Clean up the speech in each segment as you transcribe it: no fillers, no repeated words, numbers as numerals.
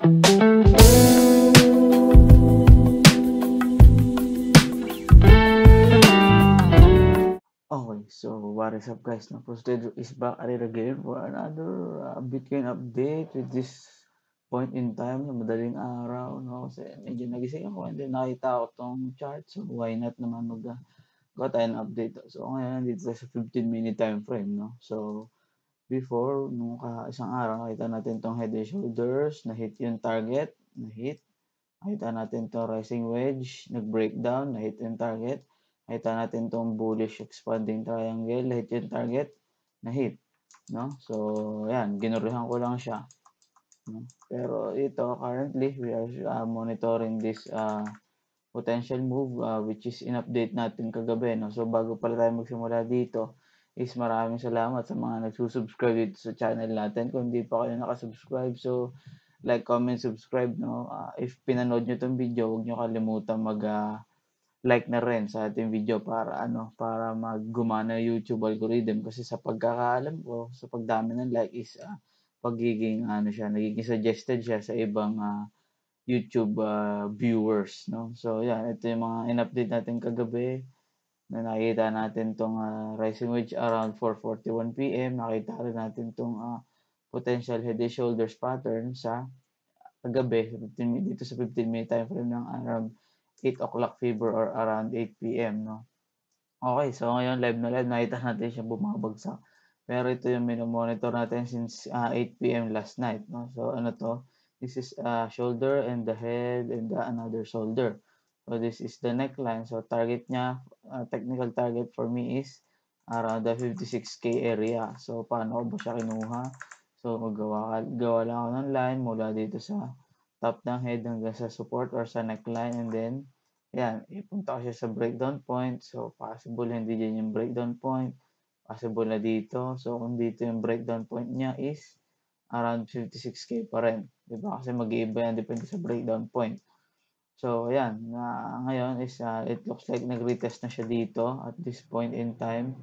Okay, so what is up guys? Now, Prostedo is back at it again for another Bitcoin update with this point in time na madaling araw, no? Kasi medyo nagising ako and then nakita ko tong chart, so why not naman gawa tayo ng update. So ngayon, dito sa 15-minute time frame, no? So before, nung isang araw, nakita natin tong head and shoulders, na-hit yung target, na-hit. Nakita natin to rising wedge, nag-breakdown, na-hit yung target. Nakita natin tong bullish expanding triangle, na-hit yung target, na-hit. No? So, yan, ginurihan ko lang siya. No? Pero ito, currently, we are monitoring this potential move, which is in-update natin kagabi. No? So, bago pala tayo magsimula dito, is maraming salamat sa mga nagsusubscribe dito sa channel natin. Kung hindi pa kayo nakasubscribe, so like, comment, subscribe, no? If pinanood nyo tong video, huwag nyo kalimutan like na rin sa ating video para para maggumana YouTube algorithm kasi sa pagkakaalam ko, sa pagdami ng like is pagiging nagiging suggested siya sa ibang YouTube viewers, no? So yan, ito yung mga in-update natin kagabi na nakita natin tong rising wedge around 4:41 PM. Nakita rin natin tong potential head and shoulders pattern sa kagabi dito sa 15-minute time frame ng around 8 o'clock fever or around 8 PM, no? Okay, so ngayon live na live, nakita natin siya bumabagsak. Pero ito yung monitor natin since 8 PM last night, no? So ano to? This is shoulder and the head and another shoulder. So this is the neckline. So target niya, technical target for me is around the 56K area. So paano ko ba siya kinuha? So gawa lang ako ng line mula dito sa top ng head hanggang sa support or sa neckline, and then yan, ipunta ko siya sa breakdown point. So possible hindi dyan yung breakdown point, possible na dito. So kung dito yung breakdown point niya is around 56K pa rin, diba? Kasi mag-iiba yan depende sa breakdown point. So ayan, ngayon is it looks like nag-retest na siya dito at this point in time.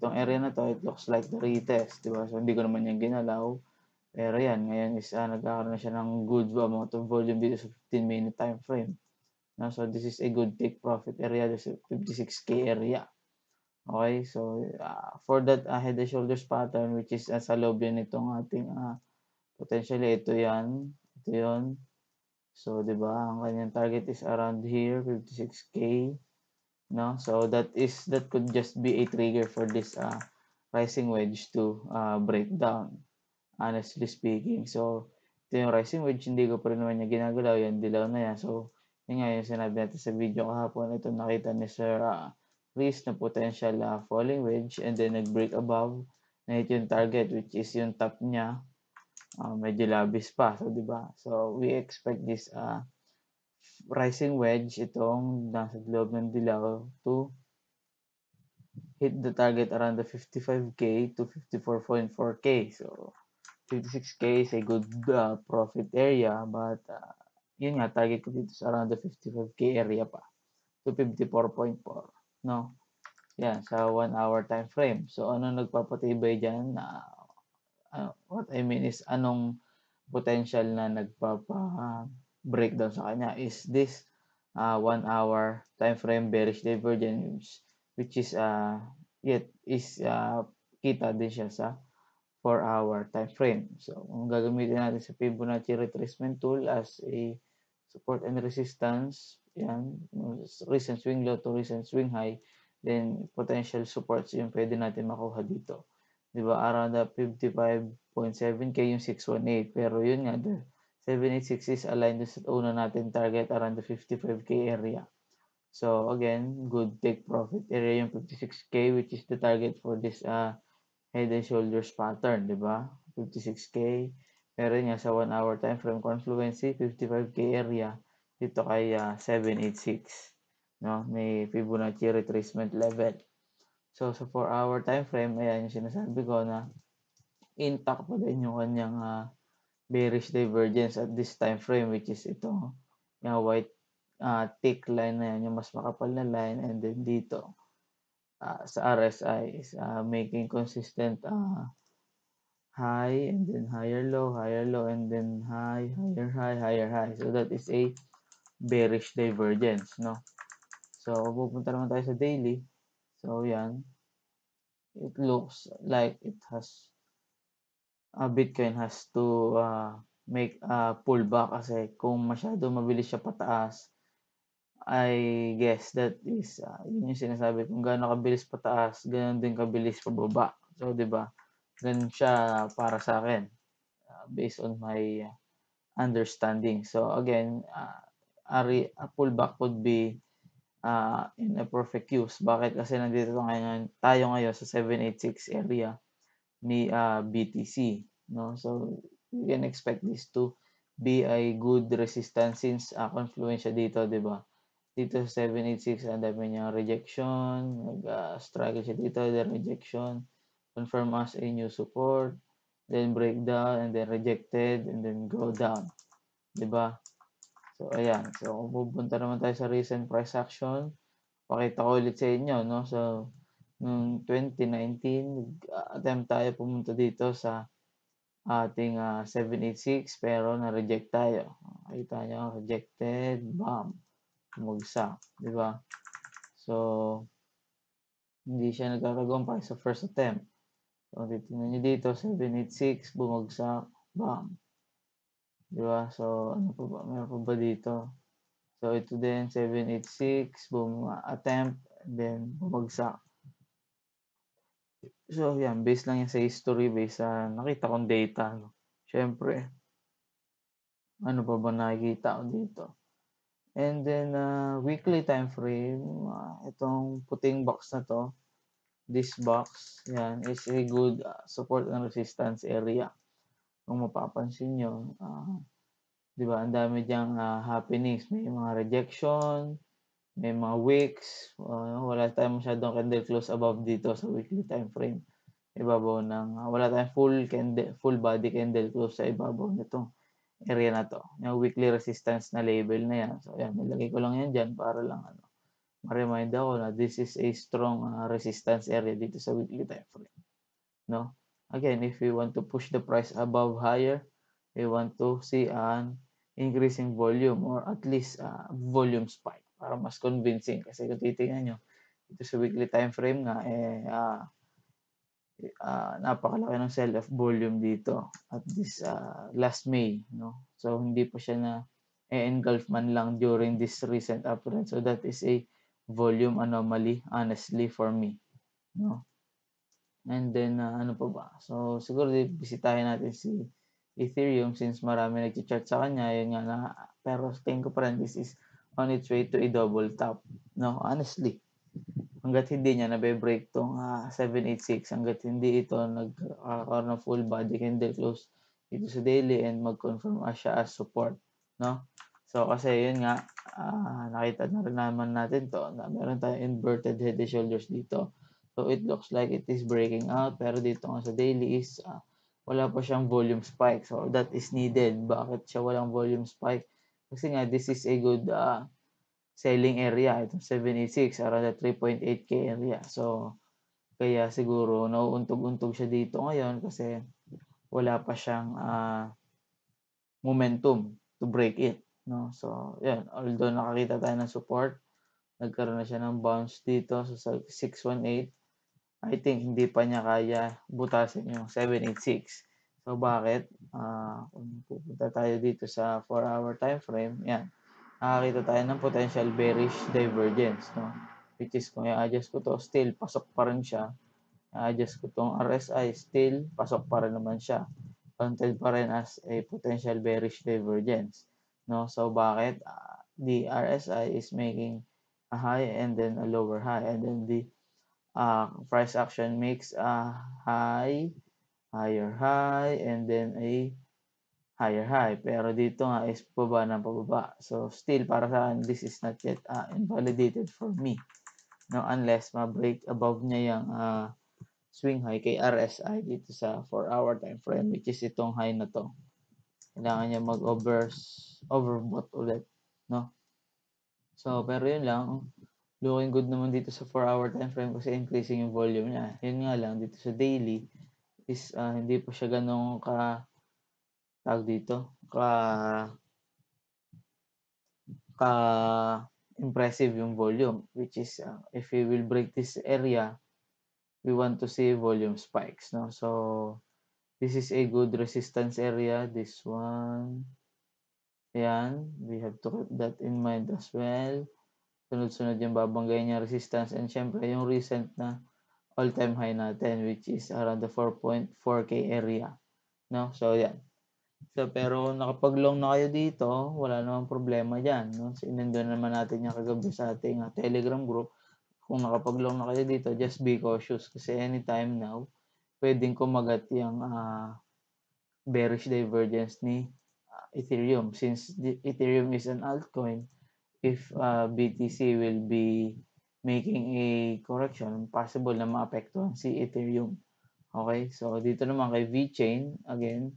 Itong area na to, it looks like the retest, diba? So hindi ko naman yan ginalaw. Pero yan, ngayon is nagkakaroon na siya ng good amount of volume dito sa 15-minute time frame. No? So this is a good take profit area, this is 56K area. Okay, so for that head and shoulders pattern, which is sa loob yun itong ating potentially ito yan, ito yun. So, di ba, ang kanyang target is around here, 56K. No? So that could just be a trigger for this rising wedge to break down, honestly speaking. So ito yung rising wedge, hindi ko pa rin naman niya ginagalaw yan, dilaw na yan. So yun nga yung sinabi natin sa video kahapon, ito nakita ni Sir Chris na potential falling wedge, and then nag-break above na hit yung target, which is yung top niya, medyo labis pa. So diba, so we expect this rising wedge, itong nasa loob ng dilaw, to hit the target around the 55K to 54.4K. So 56K is a good profit area, but yun nga, target ko dito sa around the 55K area pa to 54.4, no? Yan, sa 1 hour time frame. So ano nagpapatibay dyan? What I mean is, anong potential na breakdown sa kanya is this 1 hour time frame bearish divergence, which is kita din siya sa 4-hour time frame. So kung gagamitin natin sa Fibonacci retracement tool as a support and resistance, yan, recent swing low to recent swing high, then potential supports yung pwede natin makuha dito. Diba, around the 55.7K yung 618, pero yun nga, the 786 is aligned sa una natin target around the 55K area. So again, good take profit area yung 56K, which is the target for this head and shoulders pattern, di ba? 56K. Meron nga sa 1 hour time frame confluency, 55K area dito kay 786. No? May Fibonacci retracement level. So sa 4 hour time frame, ayan yung sinasabi ko na intact pa din yung kanyang bearish divergence at this time frame, which is ito, yung white thick line na yan, yung mas makapal na line, and then dito sa RSI is making consistent high, and then higher low, and then high, higher high, higher high. So that is a bearish divergence, no? So pupunta naman tayo sa daily. So yan, it looks like it has Bitcoin has to make a pullback kasi kung masyado mabilis siya pataas, I guess that is yun yung sinasabi kung gaano kabilis pataas, ganoon din kabilis pababa. So 'di ba? Ganun siya para sa akin based on my understanding. So again, a pullback would be in a perfect use. Bakit? Kasi nandito tayo ngayon sa 786 area ni BTC, no? So you can expect this to be a good resistance since confluence siya dito, 'di ba? Dito sa 786 ang dami niyang rejection, struggle siya dito, then rejection, confirm as a new support, then breakdown, and then rejected, and then go down, 'di ba? So ayan, so kung pupunta naman tayo sa recent price action, pakita ko ulit sa inyo, no? So noong 2019, attempt tayo pumunta dito sa ating 786 pero na-reject tayo. Kita nyo, rejected, bam, bumagsak, di ba? So, hindi siya nagkakagumpay sa first attempt. So, titignan nyo dito, 786, bumagsak, bam. Di ba? So, ano pa ba? Meron pa ba dito? So, ito din, 786, attempt, and then bumagsak. So, yan, based lang yan sa history, based sa nakita kong data. No? Siyempre, ano pa ba nakikita ko dito? And then, weekly time frame, itong puting box na to, this box, yan, is a good support and resistance area. Kung mapapansin nyo, di ba, ang dami diyang happenings. May mga rejection, may mga wicks, wala tayong masyadong candle close above dito sa weekly time frame. Ibabaw ng, wala tayong full body candle close sa ibabaw nitong area na to, yung weekly resistance na label na yan. So yan, nilagay ko lang yan dyan para lang ma-remind ako na this is a strong resistance area dito sa weekly time frame, no? Again, if we want to push the price above higher, we want to see an increasing volume or at least volume spike para mas convincing. Kasi kung titingnan nyo, dito sa weekly time frame nga, napakalaki ng sell-off volume dito at this last May, no? So hindi pa siya na engulf man lang during this recent uptrend. So that is a volume anomaly honestly for me, no? And then ano pa ba? So siguro bisitahin natin si Ethereum since marami nagcha-chart sa kanya, yun nga na, pero tingin ko pa rin this is on its way to a double top, no? Honestly, hangga't hindi niya nabe-break tong 786, hangga't hindi ito nagkakaroon ng full body candle close dito sa daily and mag-confirm siya as support, no? So kasi yun nga, nakita na rin naman natin to na meron tayong inverted head and shoulders dito. So it looks like it is breaking out, pero dito nga sa daily is wala pa siyang volume spike. So that is needed. Bakit siya walang volume spike? Kasi nga this is a good selling area, itong 786, around the 3.8K area. So, kaya siguro nauuntog-untog siya dito ngayon kasi wala pa siyang momentum to break it, no? So, yan, although nakakita tayo ng support, nagkaroon na siya ng bounce dito sa 618, I think hindi pa niya kaya butasin yung 786. So, bakit? Kung pupunta tayo dito sa 4-hour time frame, yan, nakakita tayo ng potential bearish divergence, no? Which is kung i-adjust ko to, still pasok pa rin siya. I-adjust ko tong RSI, still pasok pa rin naman siya. Counted pa rin as a potential bearish divergence, no? So bakit? The RSI is making a high and then a lower high, and then the price action makes a high, higher high, and then a higher high. Pero dito nga is pababa ng pababa. So still para sa akin, this is not yet invalidated for me, no? Unless ma-break above niya yung swing high kay RSI dito sa 4-hour time frame, which is itong high na to. Kailangan niya overbought ulit, no? So pero yun lang, looking good naman dito sa 4-hour time frame kasi increasing yung volume niya. Yun nga lang dito sa daily is hindi po siya gano'ng tawag dito, impressive yung volume, which is if we will break this area, we want to see volume spikes, no? So this is a good resistance area, this one. Ayan, we have to keep that in mind as well. Sunod-sunod yung babanggayin niya resistance, and syempre yung recent na all-time high natin, which is around the 4.4K area, no? So yan. So pero kung nakapag-long na kayo dito, wala namang problema diyan, no? Sinendan naman natin yan kagabi sa ating Telegram group. Kung nakapag-long na kayo dito, just be cautious kasi anytime now puwedeng kumagat yung bearish divergence ni Ethereum. Since Ethereum is an altcoin, if BTC will be making a correction, possible na maapektuhan si Ethereum. Okay, so dito naman kay VeChain, again,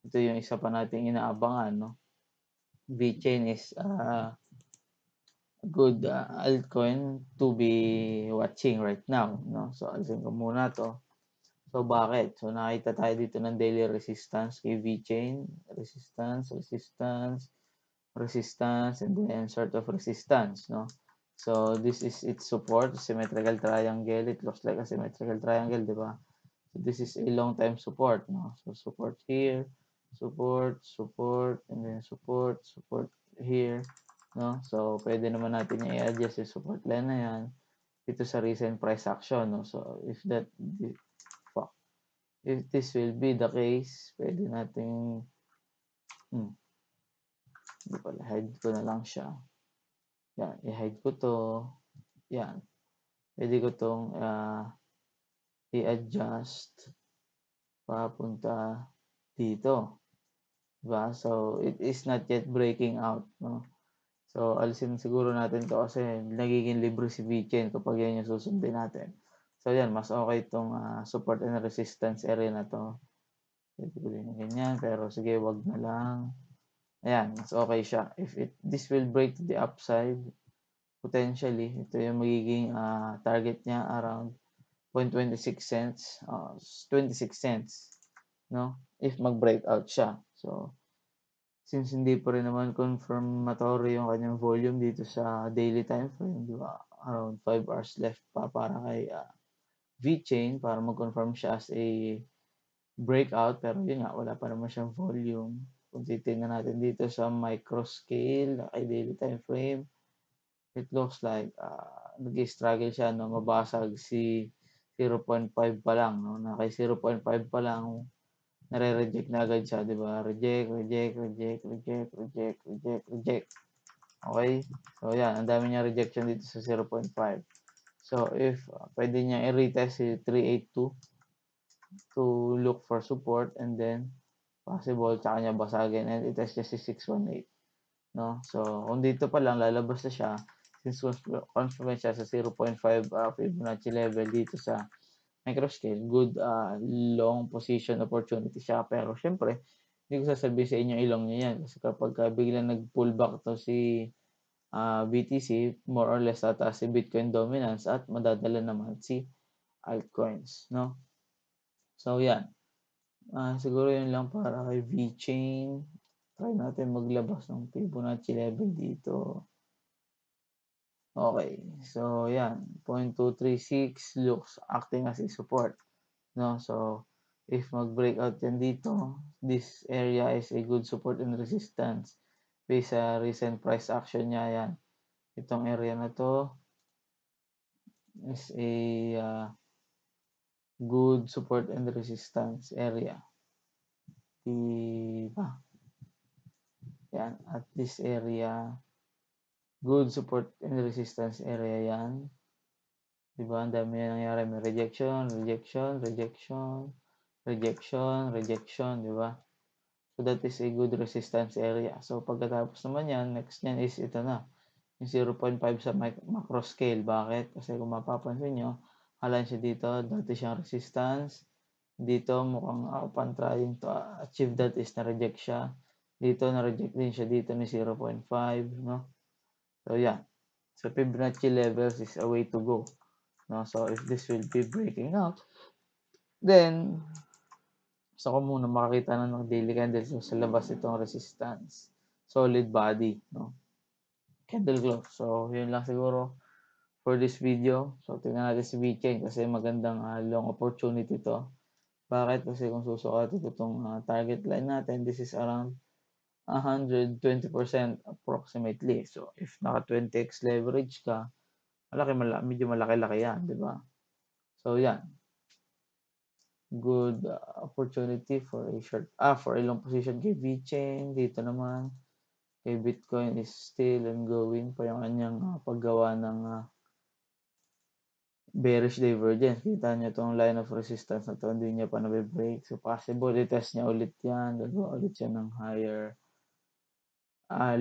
ito yung isa pa nating inaabangan, no? VeChain is a good altcoin to be watching right now, no? So alisin ko muna to. So bakit? So nakita tayo dito ng daily resistance kay VeChain, resistance, and then sort of resistance, no? So this is its support, symmetrical triangle. It looks like a symmetrical triangle, di ba? So this is a long time support, no? So support here, support, and then support here, no? So pwede naman natin i-adjust yung support line na yan dito sa recent price action, no? So if this will be the case, pwede nating hindi pala, hide ko na lang siya. Yan, i-hide ko to. Yan. Pwede ko tong i-adjust papunta dito. Diba? So, it is not yet breaking out, no? So, alisin siguro natin to kasi nagiging libre si VeChain kapag yan yung susundin natin. So, yan, mas okay itong support and resistance area na to. Pwede ko din ganyan, pero sige, wag na lang. Ayan, mas okay siya. If this will break to the upside, potentially, ito yung magiging target niya around 0.26 cents, 26 cents, no? If mag-breakout siya. So, since hindi pa rin naman confirmatory yung kanyang volume dito sa daily time frame, di ba? Around 5 hours left pa para kay VeChain para mag-confirm siya as a breakout, pero yun nga, wala pa naman siyang volume. Kung titingnan natin dito sa micro scale, kay daily time frame, it looks like nag-struggle siya, no? Mabasag si 0.5 pa lang, no? Na kay 0.5 pa lang, nare-reject na agad siya, di ba? Reject. Okay? So, yan. Ang dami niya rejection dito sa 0.5. So, if pwede niya i-retest si 382 to look for support, and then possible tsaka niya basagin, and i-test niya si 618. No? So, kung dito pa lang, lalabas na siya, since confirm siya sa 0.5 Fibonacci level dito sa microscale, good long position opportunity siya. Pero syempre, hindi ko sasabihin sa inyo ilong niya yan. Kasi kapag biglang nag-pull back to si BTC, more or less tataas si Bitcoin dominance at madadala naman si altcoins, no? So, yan. Siguro yun lang para kay VeChain. Try natin maglabas ng Fibonacci level dito. Okay. So, yan. 0.236 looks acting as a support, no? So, if mag-breakout yan dito, this area is a good support and resistance based sa recent price action niya. Yan. Itong area na to is a good support and resistance area. Diba? Yan. At this area, good support and resistance area yan. Diba? Ang dami na nangyari. May rejection, diba? So, that is a good resistance area. So, pagkatapos naman yan, next yan is ito na. Yung 0.5 sa macro scale. Bakit? Kasi kung mapapansin nyo, halan siya dito, dati siyang resistance. Dito, mukhang upon trying to achieve that is na-reject siya. Dito, na-reject din siya dito ni 0.5, no? So, yeah. So, Fibonacci levels is a way to go. No? So, if this will be breaking out, then Gusto ko muna makakita na ng daily candle sa labas itong resistance. Solid body, no? Candle close. So, yun lang siguro for this video. So, tingnan natin si VeChain kasi magandang long opportunity to. Bakit? Kasi kung susukat ito itong target line natin, this is around 120% approximately. So, if naka 20x leverage ka, medyo malaki-laki yan, di ba? So, yan. Good opportunity for a long position kay VeChain. Dito naman, kay Bitcoin is still ongoing pa yung kanyang paggawa ng bearish divergence. Kita nyo itong line of resistance na to, hindi niya pa nabe-break. So, possible, i-test niya ulit yan. Gagawa ulit siya ng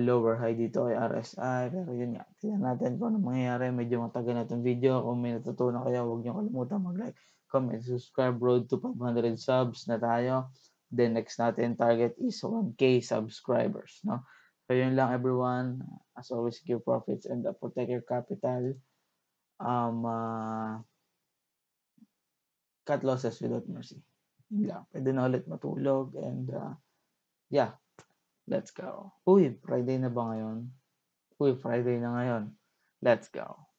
lower high dito kay RSI. Pero yun nga, tingnan natin kung ano mangyayari. Medyo matagal na itong video. Kung may natutunan kayo, huwag niyo kalimutan mag-like, comment, subscribe. Road to 500 subs na tayo. Then next natin target is 1K subscribers, no? So yun lang everyone. As always, give profits and protect your capital. Cut losses without mercy. Yun lang. Pwede na ulit matulog and yeah, let's go. Uy, Friday na ba ngayon? Uy, Friday na ngayon. Let's go.